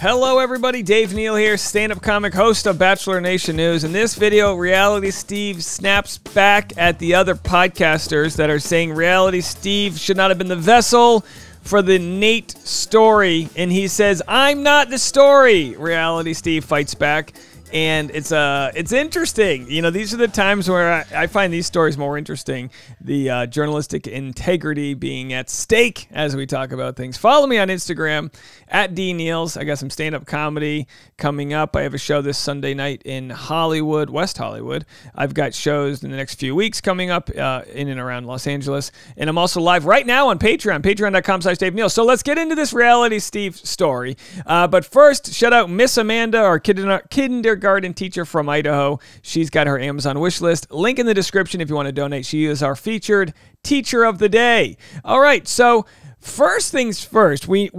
Hello everybody, Dave Neal here, stand-up comic, host of Bachelor Nation News. In this video, Reality Steve snaps back at the other podcasters that are saying Reality Steve should not have been the vessel for the Nate story. And he says, I'm not the story. Reality Steve fights back. And it's interesting. You know, these are the times where I find these stories more interesting. The journalistic integrity being at stake as we talk about things. Follow me on Instagram at DNeals. I got some stand-up comedy coming up. I have a show this Sunday night in Hollywood, West Hollywood. I've got shows in the next few weeks coming up in and around Los Angeles. And I'm also live right now on Patreon, patreon.com/Dave Neal. So let's get into this Reality Steve story. But first, shout out Miss Amanda, our kindergarten teacher from Idaho. She's got her Amazon wish list. Link in the description if you want to donate. She is our featured teacher of the day. All right, so first things first, we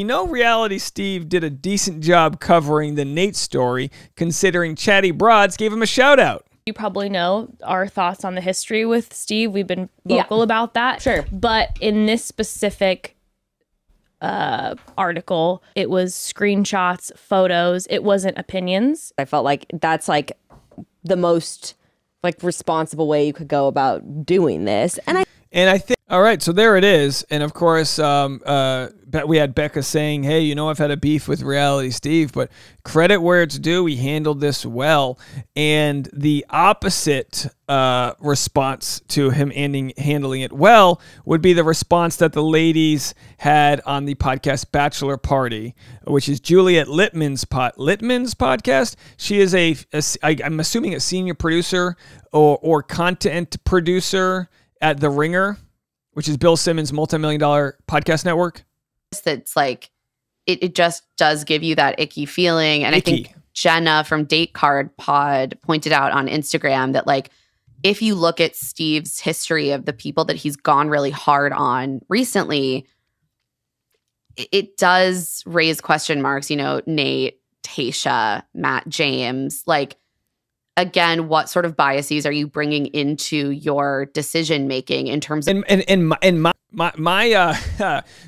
know Reality Steve did a decent job covering the Nate story, considering Chatty Broads gave him a shout out. You probably know our thoughts on the history with Steve. We've been vocal about that. Sure. But in this specific article, it was screenshots, photos. It wasn't opinions. I felt like that's like the most like responsible way you could go about doing this. And I think, all right, so there it is. And of course, we had Becca saying, hey, you know, I've had a beef with Reality Steve, but credit where it's due. We handled this well. And the opposite response to him handling it well would be the response that the ladies had on the podcast Bachelor Party, which is Juliet Littman's podcast. She is I'm assuming a senior producer or content producer at The Ringer, which is Bill Simmons' multi-million-dollar podcast network. That's like, it just does give you that icky feeling. And Icky. I think Jenna from Date Card Pod pointed out on Instagram that, like, if you look at Steve's history of the people that he's gone really hard on recently, it does raise question marks. You know, Nate, Tayshia, Matt James, like, again, what sort of biases are you bringing into your decision making in terms of?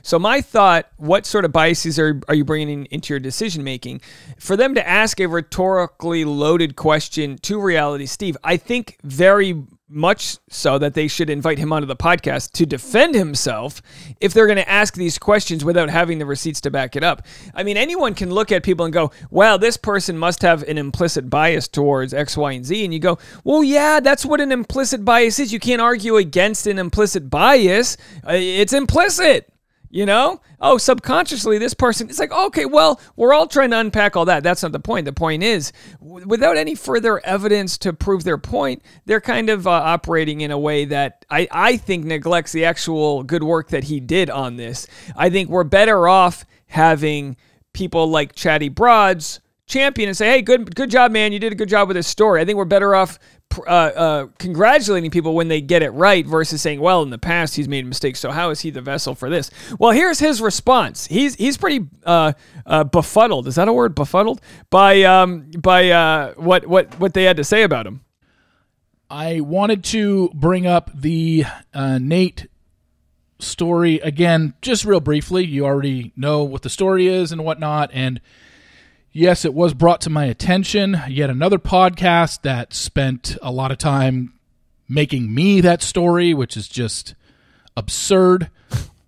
So my thought, what sort of biases are you bringing into your decision making? For them to ask a rhetorically loaded question to Reality Steve, I think very much so that they should invite him onto the podcast to defend himself if they're going to ask these questions without having the receipts to back it up. I mean, anyone can look at people and go, wow, this person must have an implicit bias towards X, Y, and Z. And you go, well, yeah, that's what an implicit bias is. You can't argue against an implicit bias. It's implicit. You know? Oh, subconsciously, this person, it's like, okay, well, we're all trying to unpack all that. That's not the point. The point is, without any further evidence to prove their point, they're kind of operating in a way that I think neglects the actual good work that he did on this. I think we're better off having people like Chatty Broads champion and say, hey, good job, man. You did a good job with this story. I think we're better off congratulating people when they get it right versus saying, well, in the past he's made mistakes, so how is he the vessel for this? Well, here's his response. He's pretty befuddled. Is that a word? Befuddled by what they had to say about him. I wanted to bring up the Nate story again, just real briefly. You already know what the story is and whatnot, and yes, it was brought to my attention. Yet another podcast that spent a lot of time making me that story, which is just absurd.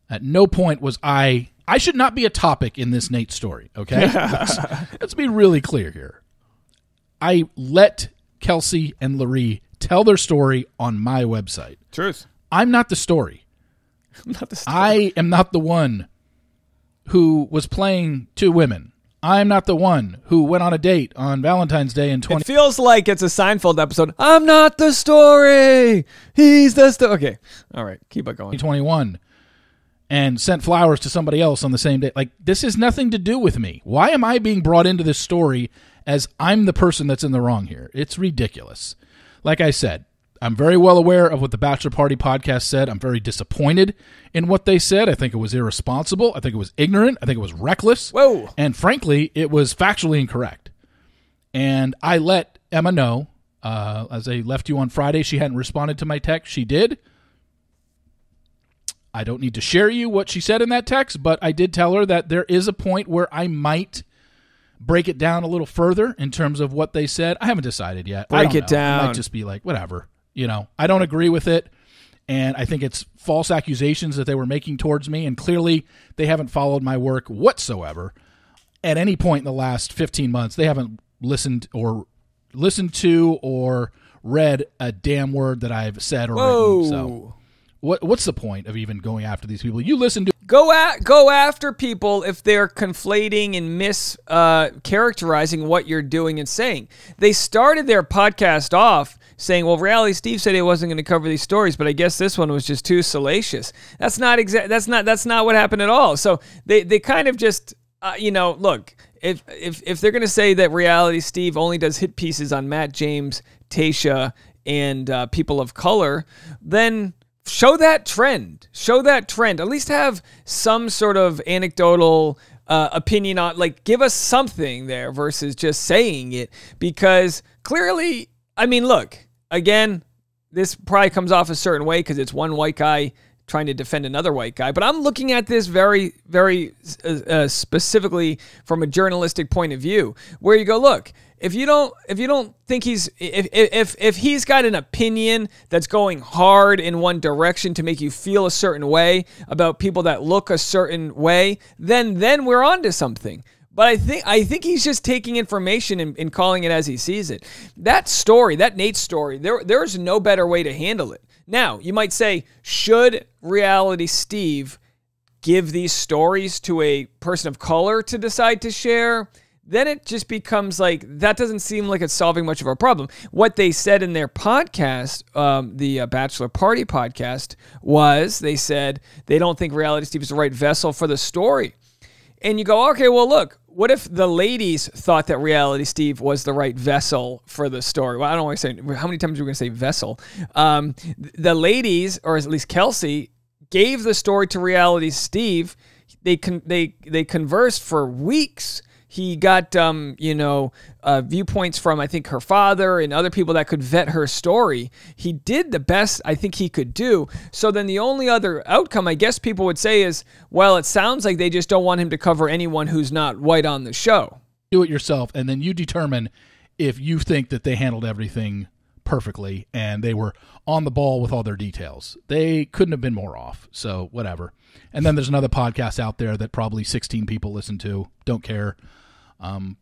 At no point was I should not be a topic in this Nate story, okay? Let's be really clear here. I let Kelsey and Larry tell their story on my website. Truth. I'm not the story. I am not the one who was playing two women. I'm not the one who went on a date on Valentine's Day in 20... It feels like it's a Seinfeld episode. I'm not the story. He's the story. Okay. All right. Keep it going. 2021 and sent flowers to somebody else on the same day. Like, this has nothing to do with me. Why am I being brought into this story as I'm the person that's in the wrong here? It's ridiculous. Like I said, I'm very well aware of what the Bachelor Party podcast said. I'm very disappointed in what they said. I think it was irresponsible. I think it was ignorant. I think it was reckless. Whoa. And frankly, it was factually incorrect. And I let Emma know, as I left you on Friday, she hadn't responded to my text. She did. I don't need to share you what she said in that text, but I did tell her that there is a point where I might break it down a little further in terms of what they said. I haven't decided yet. Break it down. It might just be like, whatever. I don't agree with it. And I think it's false accusations that they were making towards me. And clearly they haven't followed my work whatsoever. At any point in the last 15 months, they haven't listened to or read a damn word that I've said or written. So what's the point of even going after these people? You listen to go after people if they're conflating and mischaracterizing what you're doing and saying. They started their podcast off saying, well, Reality Steve said he wasn't going to cover these stories, but I guess this one was just too salacious. That's not what happened at all. So they kind of just look, if they're going to say that Reality Steve only does hit pieces on Matt James, Tasha, and people of color, then show that trend. At least have some sort of anecdotal opinion on, like, give us something there versus just saying it. Because clearly, I mean, look, again, this probably comes off a certain way because it's one white guy trying to defend another white guy. But I'm looking at this very, very specifically from a journalistic point of view, where you go, look, if you don't think if he's got an opinion that's going hard in one direction to make you feel a certain way about people that look a certain way, then we're on to something. But I think he's just taking information and calling it as he sees it. That story, that Nate story, there's no better way to handle it. Now, you might say, should Reality Steve give these stories to a person of color to decide to share? Then it just becomes like, that doesn't seem like it's solving much of a problem. What they said in their podcast, the Bachelor Party podcast, was they said they don't think Reality Steve is the right vessel for the story. And you go, okay, well, look, what if the ladies thought that Reality Steve was the right vessel for the story? Well, I don't want to say, how many times are we going to say vessel? The ladies, or at least Kelsey, gave the story to Reality Steve. They conversed for weeks. He got, viewpoints from, I think, her father and other people that could vet her story. He did the best I think he could do. So then the only other outcome, I guess people would say, is, well, it sounds like they just don't want him to cover anyone who's not white on the show. Do it yourself, and then you determine if you think that they handled everything perfectly and they were on the ball with all their details. They couldn't have been more off, so whatever. And then there's another podcast out there that probably 16 people listen to, don't care.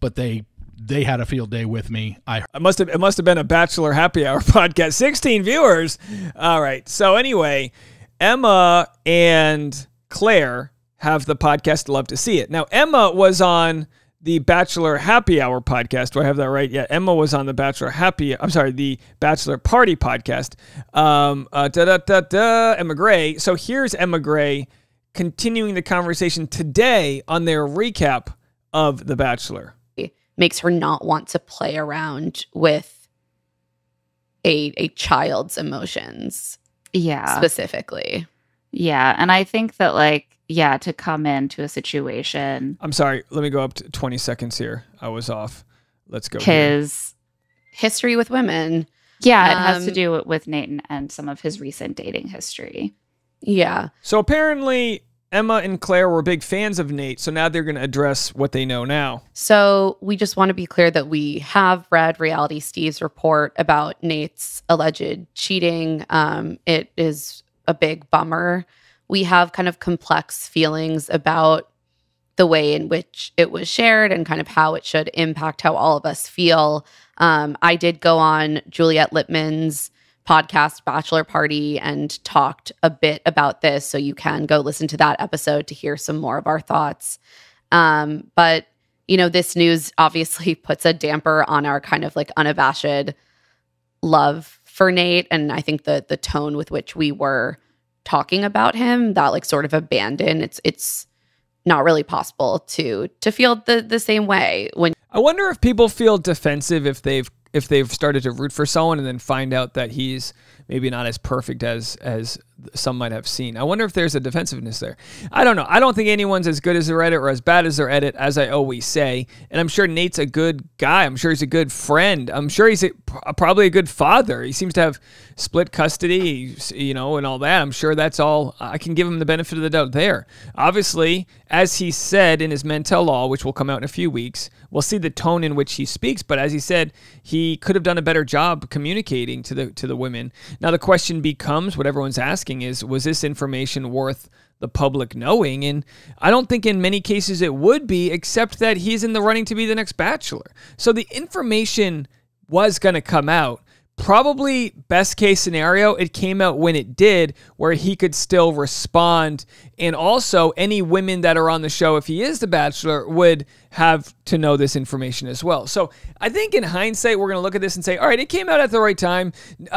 But they had a field day with me. It must have been a Bachelor Happy Hour podcast. 16 viewers. All right. So anyway, Emma and Claire have the podcast Love to See It. Now, Emma was on the Bachelor Happy Hour podcast. Do I have that right? Yeah, Emma was on the the Bachelor Party podcast. Emma Gray. So here's Emma Gray continuing the conversation today on their recap of The Bachelor. Makes her not want to play around with a child's emotions. Yeah. Specifically. Yeah. And I think that, to come into a situation. I'm sorry. Let me go up to 20 seconds here. I was off. Let's go. His history with women. Yeah. It has to do with Nate and some of his recent dating history. Yeah. So apparently Emma and Claire were big fans of Nate, so now they're going to address what they know now. So we just want to be clear that we have read Reality Steve's report about Nate's alleged cheating. It is a big bummer. We have kind of complex feelings about the way in which it was shared and kind of how it should impact how all of us feel. I did go on Juliette Littman's podcast Bachelor Party and talked a bit about this, so you can go listen to that episode to hear some more of our thoughts. But this news obviously puts a damper on our kind of unabashed love for Nate, and I think the tone with which we were talking about him, that sort of abandon, it's not really possible to feel the same way. When I wonder if people feel defensive if they've started to root for someone and then find out that he's maybe not as perfect as some might have seen. I wonder if there's a defensiveness there. I don't know. I don't think anyone's as good as their edit or as bad as their edit, as I always say. And I'm sure Nate's a good guy. I'm sure he's a good friend. I'm sure he's probably a good father. He seems to have split custody, and all that. I'm sure that's all. I can give him the benefit of the doubt there. Obviously, as he said in his Men Tell All, which will come out in a few weeks, we'll see the tone in which he speaks. But as he said, he could have done a better job communicating to the women. Now the question becomes, what everyone's asking is, was this information worth the public knowing? And I don't think in many cases it would be, except that he's in the running to be the next Bachelor. So the information was going to come out. Probably best case scenario, it came out when it did, where he could still respond. And also any women that are on the show, if he is the Bachelor, would have to know this information as well. So I think in hindsight, we're going to look at this and say, all right, it came out at the right time.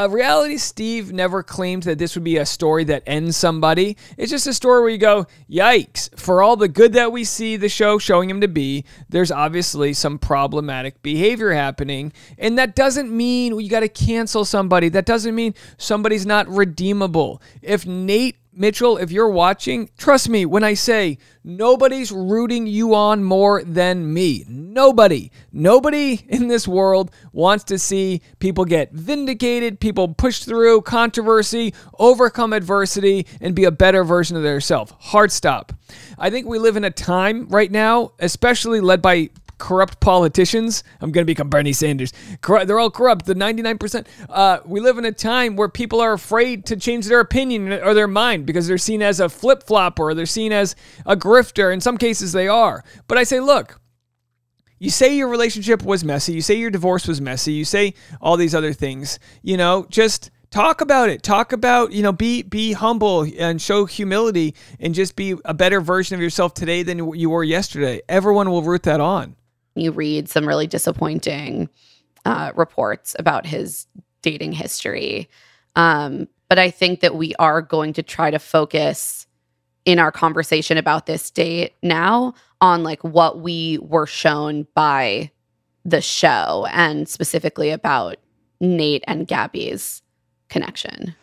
Reality Steve never claimed that this would be a story that ends somebody. It's just a story where you go, yikes, for all the good that we see the show showing him to be, there's obviously some problematic behavior happening. And that doesn't mean you got to cancel somebody. That doesn't mean somebody's not redeemable. If Nate Mitchell, if you're watching, trust me when I say nobody's rooting you on more than me. Nobody in this world wants to see people get vindicated, people push through controversy, overcome adversity, and be a better version of themselves. Hard stop. I think we live in a time right now, especially led by corrupt politicians. I'm going to become Bernie Sanders. They're all corrupt, the 99%. We live in a time where people are afraid to change their opinion or their mind because they're seen as a flip-flopper or they're seen as a grifter. In some cases, they are. But I say, look, you say your relationship was messy. You say your divorce was messy. You say all these other things. Just talk about it. Talk about, be humble and show humility and just be a better version of yourself today than you were yesterday. Everyone will root that on. You read some really disappointing reports about his dating history. But I think that we are going to try to focus in our conversation about this date now on like what we were shown by the show and specifically about Nate and Gabby's connection.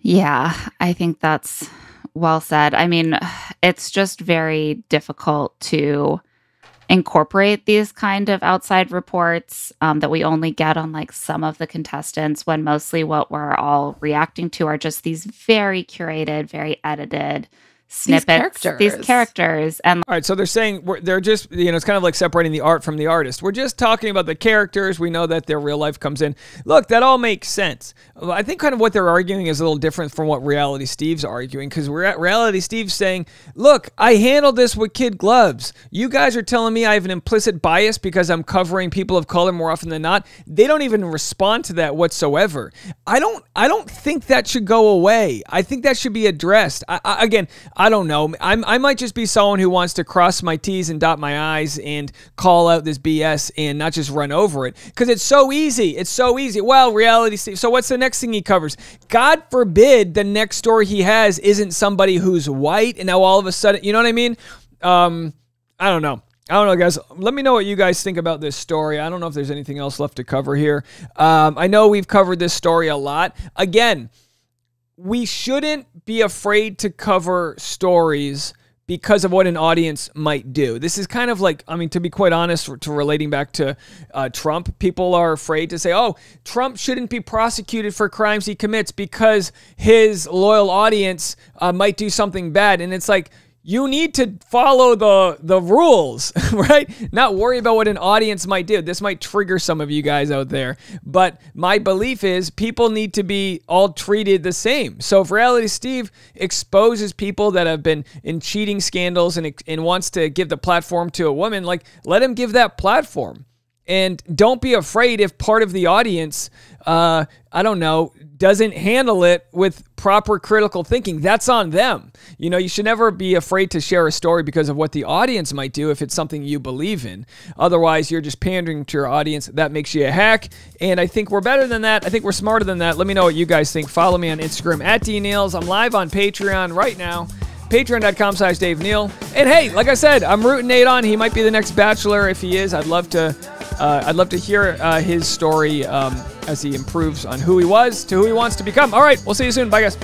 Yeah, I think that's well said. I mean, it's just very difficult to incorporate these kind of outside reports that we only get on like some of the contestants, when mostly what we're all reacting to are just these very curated, very edited snippets, these characters. And all right, so they're saying they're just, it's kind of like separating the art from the artist. We're just talking about the characters. We know that their real life comes in. Look, that all makes sense. I think kind of what they're arguing is a little different from what Reality Steve's arguing, because Reality Steve's saying, look, I handled this with kid gloves. You guys are telling me I have an implicit bias because I'm covering people of color more often than not. They don't even respond to that whatsoever. I don't think that should go away. I think that should be addressed. I don't know. I might just be someone who wants to cross my T's and dot my I's and call out this BS and not just run over it. Because it's so easy. It's so easy. Well, Reality Steve. So what's the next thing he covers? God forbid the next story he has isn't somebody who's white and now all of a sudden, you know what I mean? I don't know. Guys. Let me know what you guys think about this story. I don't know if there's anything else left to cover here. I know we've covered this story a lot. Again, we shouldn't be afraid to cover stories because of what an audience might do. This is kind of like, to be quite honest, to relating back to Trump, people are afraid to say, oh, Trump shouldn't be prosecuted for crimes he commits because his loyal audience might do something bad. And it's like, you need to follow the rules, right? Not worry about what an audience might do. This might trigger some of you guys out there. But my belief is people need to be all treated the same. So if Reality Steve exposes people that have been in cheating scandals and wants to give the platform to a woman, like, let him give that platform. And don't be afraid if part of the audience, doesn't handle it with proper critical thinking. That's on them. You should never be afraid to share a story because of what the audience might do if it's something you believe in. Otherwise, you're just pandering to your audience. That makes you a hack. And I think we're better than that. I think we're smarter than that. Let me know what you guys think. Follow me on Instagram @DNeals. I'm live on Patreon right now. Patreon.com/Dave Neal. And hey, like I said, I'm rooting Nate on. He might be the next Bachelor. If he is, I'd love to I'd love to hear his story as he improves on who he was to who he wants to become. All right, we'll see you soon. Bye, guys.